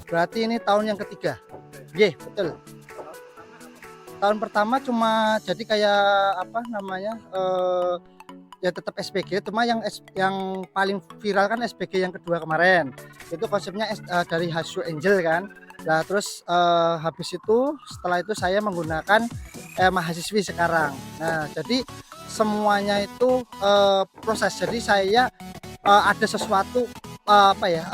Berarti ini tahun yang ketiga. Iya, betul. Tahun pertama cuma jadi kayak apa namanya? Ya tetap SPG, cuma yang paling viral kan SPG yang kedua kemarin. Itu konsepnya dari Hashu Angel kan. Nah, terus habis itu setelah itu saya menggunakan mahasiswi sekarang. Nah, jadi semuanya itu proses. Jadi saya ada sesuatu apa ya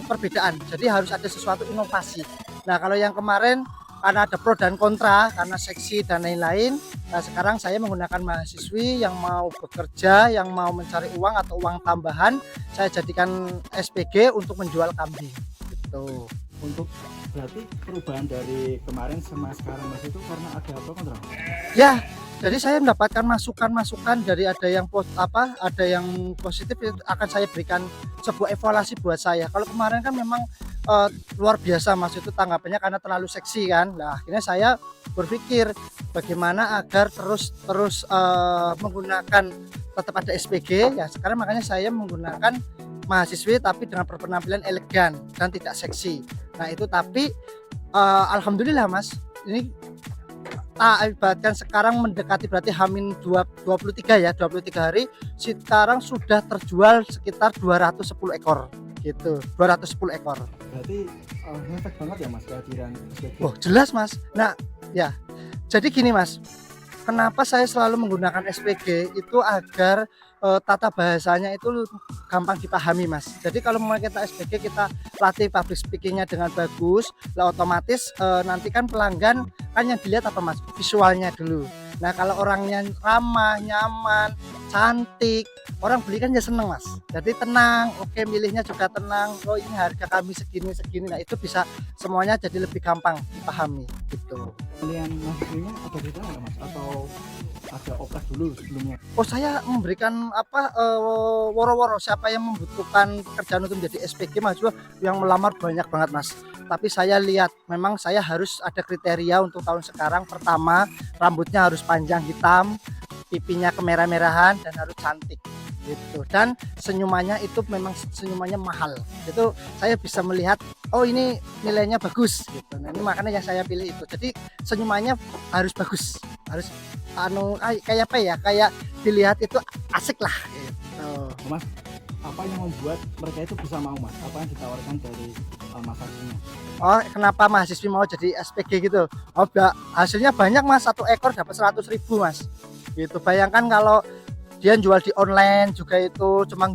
perbedaan. Jadi harus ada sesuatu inovasi. Nah, kalau yang kemarin karena ada pro dan kontra, karena seksi dan lain-lain. Nah, sekarang saya menggunakan mahasiswi yang mau bekerja, yang mau mencari uang atau uang tambahan, saya jadikan SPG untuk menjual kambing. Gitu. Untuk berarti perubahan dari kemarin sama sekarang Mas itu karena ada apa kontra? Ya, jadi saya mendapatkan masukan-masukan dari ada yang positif, akan saya berikan sebuah evaluasi buat saya. Kalau kemarin kan memang luar biasa Mas, itu tanggapannya karena terlalu seksi kan. Nah, akhirnya saya berpikir bagaimana agar terus menggunakan tetap ada SPG ya. Sekarang makanya saya menggunakan mahasiswi tapi dengan berpenampilan elegan dan tidak seksi. Nah, itu tapi alhamdulillah Mas, ini ibaratkan sekarang mendekati berarti Hamin 23 ya, 23 hari sekarang sudah terjual sekitar 210 ekor gitu, 210 ekor. Berarti ngefek banget ya Mas kehadiran SPG. Oh, jelas Mas. Nah, ya. Jadi gini Mas, kenapa saya selalu menggunakan SPG itu agar tata bahasanya itu gampang dipahami Mas. Jadi kalau mau kita SPG, kita latih public speakingnya dengan bagus, lah otomatis nanti kan pelanggan kan yang dilihat apa Mas, visualnya dulu. Nah, kalau orangnya ramah, nyaman, cantik, orang beli kan ya seneng Mas. Jadi tenang, oke, milihnya juga tenang. Oh, ini harga kami segini. Nah, itu bisa semuanya jadi lebih gampang dipahami gitu. Pilihan mahasiswinya ada beda nggak Mas? Atau ada oprek dulu sebelumnya? Oh, saya memberikan woro-woro siapa yang membutuhkan pekerjaan untuk menjadi SPG mahasiswa yang melamar banyak banget Mas. Tapi saya lihat memang saya harus ada kriteria untuk tahun sekarang. Pertama, rambutnya harus panjang hitam, pipinya kemerah-merahan dan harus cantik gitu. Dan senyumannya itu memang senyumannya mahal. Itu saya bisa melihat oh ini nilainya bagus gitu. Nah, ini makanya yang saya pilih itu. Jadi senyumannya harus bagus. Harus kayak apa ya? Kayak dilihat itu asik lah gitu. Mas, apa yang membuat mereka itu bisa mau Mas? Apa yang ditawarkan dari mahasiswinya? Oh, kenapa mahasiswi mau jadi SPG gitu? Oh, hasilnya banyak Mas, 1 ekor dapat 100.000 Mas. Gitu. Bayangkan kalau dia jual di online juga itu cuma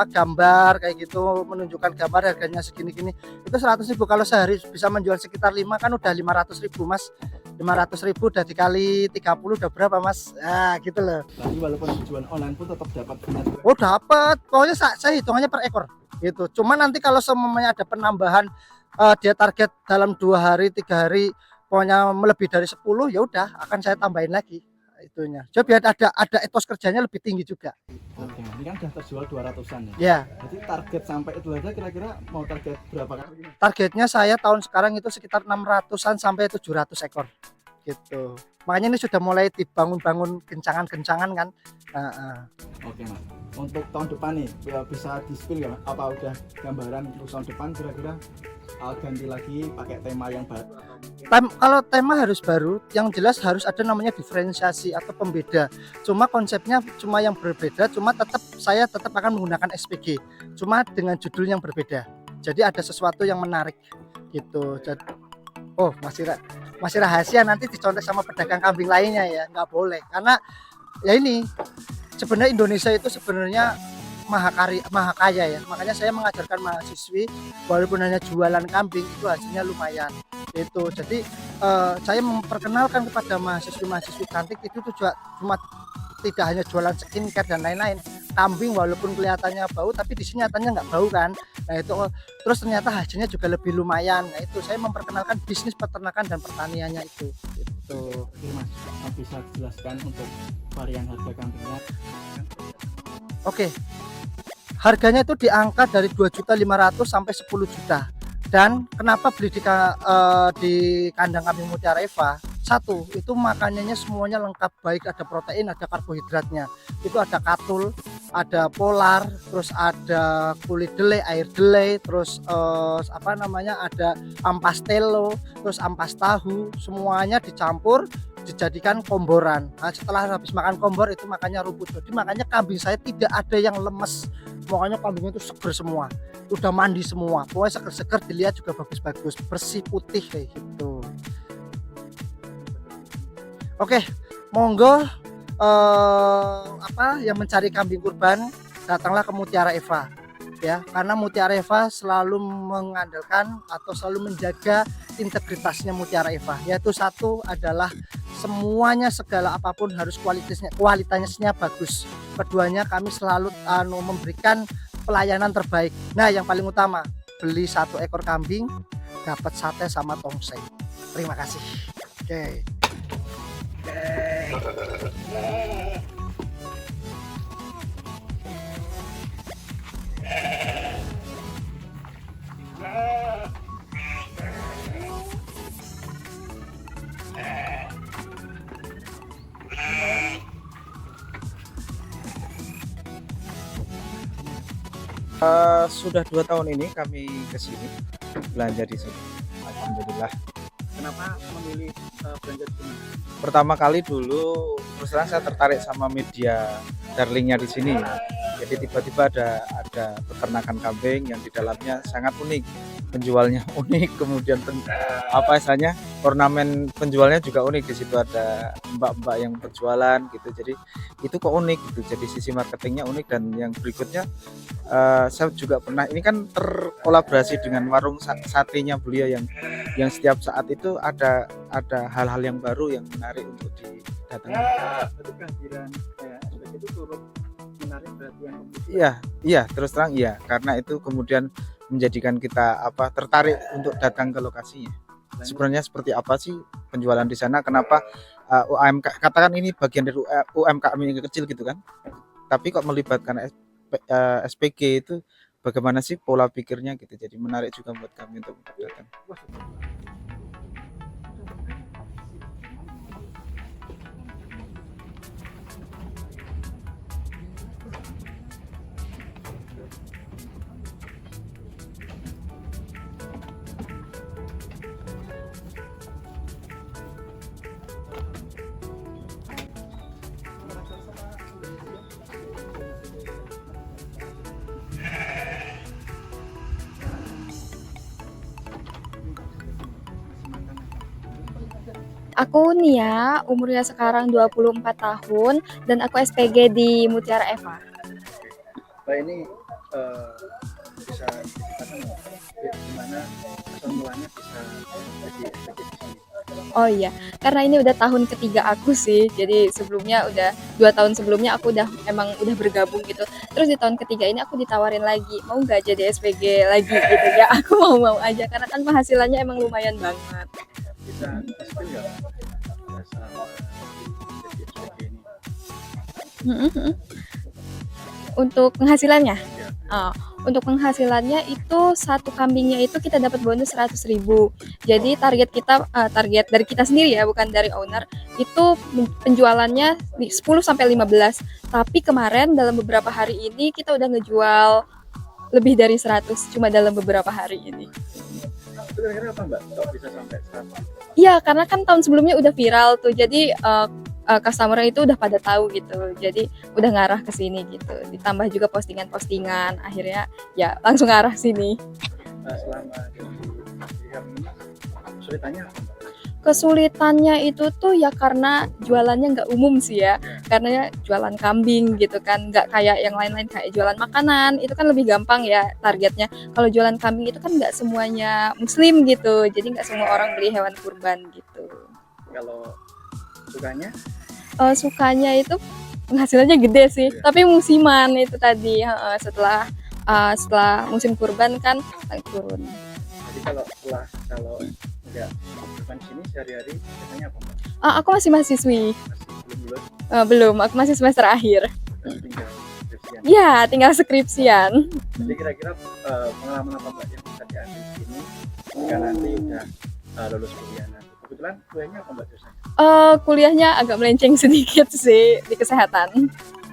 gambar kayak gitu, menunjukkan gambar harganya segini-gini. Itu 100.000, kalau sehari bisa menjual sekitar 5 kan udah 500.000 Mas. 500.000 udah dikali 30 udah berapa Mas? Nah, gitu loh. Berarti walaupun jual online pun tetap dapat bunga. Oh, dapat. Pokoknya saya hitungannya per ekor. Gitu. Cuma nanti kalau semuanya ada penambahan dia target dalam 2 hari, 3 hari pokoknya lebih dari 10 ya udah akan saya tambahin lagi itunya. Jadi biar ada etos kerjanya lebih tinggi juga. Oke, ini kan sudah terjual 200-an ya. Ya. Jadi target sampai itu aja kira-kira mau target berapa kan? Targetnya saya tahun sekarang itu sekitar 600-an sampai 700 ekor. Gitu. Makanya ini sudah mulai dibangun kencangan-kencangan kan. Oke Mas. Untuk tahun depan nih bisa di-spill ya? Apa udah gambaran untuk tahun depan kira-kira ganti lagi pakai tema yang baru? Kalau tema harus baru, yang jelas harus ada namanya diferensiasi atau pembeda. Cuma konsepnya cuma yang berbeda, cuma saya tetap akan menggunakan SPG, cuma dengan judul yang berbeda. Jadi ada sesuatu yang menarik gitu. Oh, masih rahasia, nanti dicontek sama pedagang kambing lainnya ya, nggak boleh. Karena ya ini sebenarnya Indonesia itu sebenarnya maha kaya ya. Makanya saya mengajarkan mahasiswi walaupun hanya jualan kambing itu hasilnya lumayan. Itu jadi saya memperkenalkan kepada mahasiswi cantik itu cuma tidak hanya jualan skincare dan lain-lain. Kambing walaupun kelihatannya bau tapi di sini nyatanya nggak bau kan. Nah, itu terus ternyata hasilnya juga lebih lumayan. Nah, itu saya memperkenalkan bisnis peternakan dan pertaniannya itu gitu. Oke Mas, bisa dijelaskan untuk varian harga kambingnya? Oke. Harganya itu diangkat dari 2.500.000 sampai 10 juta. Dan kenapa beli di kandang kambing Mutiara Eva? Satu, itu makanannya semuanya lengkap, baik ada protein, ada karbohidratnya. Itu ada katul, ada polar, terus ada kulit delay, air delay, terus ada ampas telo, terus ampas tahu, semuanya dicampur dijadikan komboran. Nah, setelah habis makan kombor itu makanya rumput. Jadi makanya kambing saya tidak ada yang lemes. Pokoknya kambingnya itu seger semua. Udah mandi semua. Pokoknya seger-seger, dilihat juga bagus-bagus, bersih putih kayak gitu. Oke, monggo yang mencari kambing kurban datanglah ke Mutiara Eva ya, karena Mutiara Eva selalu mengandalkan atau selalu menjaga integritasnya Mutiara Eva, yaitu satu adalah semuanya segala apapun harus kualitasnya bagus. Keduanya kami selalu memberikan pelayanan terbaik. Nah, yang paling utama, beli 1 ekor kambing dapat sate sama tongseng. Terima kasih. Oke. Sudah 2 tahun ini kami kesini belanja di sini. Alhamdulillah. Kenapa memilih belanja di sini? Pertama kali dulu terus terang saya tertarik sama media darlingnya di sini. Jadi tiba-tiba ada peternakan kambing yang di dalamnya sangat unik, penjualnya unik, kemudian ornamen penjualnya juga unik. Di situ ada mbak-mbak yang berjualan gitu. Jadi itu kok unik gitu. Jadi sisi marketingnya unik. Dan yang berikutnya saya juga pernah, ini kan terkolaborasi dengan warung satenya beliau yang setiap saat itu ada hal-hal yang baru yang menarik untuk didatangi. Itu kehadiran SPG itu turut menarik perhatian. Iya, terus terang iya, karena itu kemudian menjadikan kita tertarik untuk datang ke lokasinya. Sebenarnya seperti apa sih penjualan di sana? Kenapa UMK, katakan ini bagian dari UMKM yang kecil gitu kan? Tapi kok melibatkan SPG itu, bagaimana sih pola pikirnya gitu? Jadi menarik juga buat kami untuk datang. Aku Nia, umurnya sekarang 24 tahun dan aku SPG di Mutiara Eva. Mbak ini bisa diceritakan gimana asal mulanya bisa jadi SPG di sini? Oh iya, karena ini udah tahun ketiga aku sih. Jadi sebelumnya udah 2 tahun sebelumnya aku udah bergabung gitu. Terus di tahun ketiga ini aku ditawarin lagi, mau nggak jadi SPG lagi gitu ya. Aku mau aja karena kan penghasilannya emang lumayan banget. Bisa di-spill nggak sama jadi SPG ini? Untuk penghasilannya, Ya. untuk penghasilannya itu 1 kambingnya itu kita dapat bonus 100.000. Jadi target dari kita sendiri ya, bukan dari owner, itu penjualannya di 10 sampai 15. Tapi kemarin dalam beberapa hari ini kita udah ngejual lebih dari 100 cuma dalam beberapa hari ini. Itu kira-kira apa Mbak? Kok bisa sampai 100? Iya, karena kan tahun sebelumnya udah viral tuh. Jadi customer itu udah pada tahu gitu. Jadi udah ngarah ke sini gitu. Ditambah juga postingan-postingan, akhirnya ya langsung ngarah sini. Selama jadi pihak ini kesulitannya apa Mbak? Kesulitannya itu tuh ya karena jualannya nggak umum sih ya. Karena jualan kambing gitu kan, nggak kayak yang lain-lain kayak jualan makanan. Itu kan lebih gampang ya targetnya. Kalau jualan kambing itu kan nggak semuanya muslim gitu. Jadi nggak semua orang beli hewan kurban gitu. Kalau sukanya? Sukanya itu penghasilannya gede sih, tapi musiman itu tadi. Setelah musim kurban kan turun. Jadi kalau nggak kurban di sini sehari-hari biasanya apa Mbak? Aku masih mahasiswi. Masih belum lulus? Belum, aku masih semester akhir. Dan tinggal skripsian. Ya, tinggal skripsian. Jadi kira-kira pengalaman apa Mbak yang bisa diambil di sini jika nanti udah lulus kuliah nanti? Kebetulan kuliahnya apa Mbak jurusannya? Kuliahnya agak melenceng sedikit sih di kesehatan.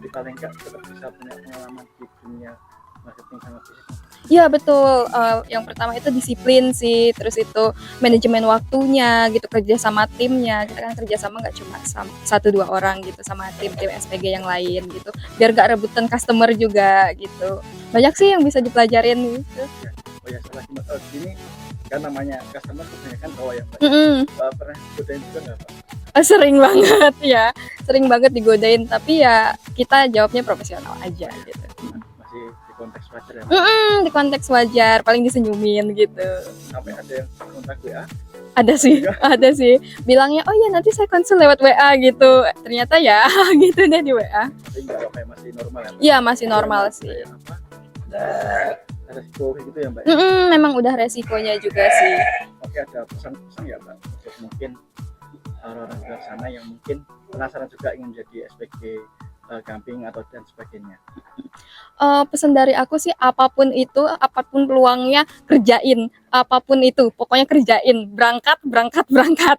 Di paling enggak tetap bisa punya pengalaman di dunia marketing sama bisnis. Iya betul. Yang pertama itu disiplin sih, terus itu manajemen waktunya gitu, kerja sama timnya. Kita kan kerja sama nggak cuma satu dua orang gitu sama tim-tim SPG yang lain gitu. Biar nggak rebutan customer juga gitu. Banyak sih yang bisa dipelajarin gitu. Oh ya salah Mbak, ini kan namanya customer kebanyakan cowok ya Mbak. Mm-mm. Pernah godain juga nggak Pak? Sering banget ya, sering banget digodain. Tapi ya kita jawabnya profesional aja gitu. Masih di konteks wajar ya Mbak? Di konteks wajar, paling disenyumin gitu. Sampai ada yang kontak WA? Ada sih, ada sih. Bilangnya, oh ya nanti saya konsul lewat WA gitu. Ternyata ya gitu deh di WA. Tapi nggak kayak masih normal ya Mbak? Iya masih normal Ada sih. yang apa? Ada resiko gitu ya Mbak? Memang udah resikonya juga sih. Oke, ada pesan-pesan ya Mbak untuk mungkin orang-orang di luar sana yang mungkin penasaran juga ingin jadi SPG camping atau dan sebagainya. Pesan dari aku sih apapun itu, apapun peluangnya kerjain, apapun itu, pokoknya kerjain, berangkat, berangkat, berangkat.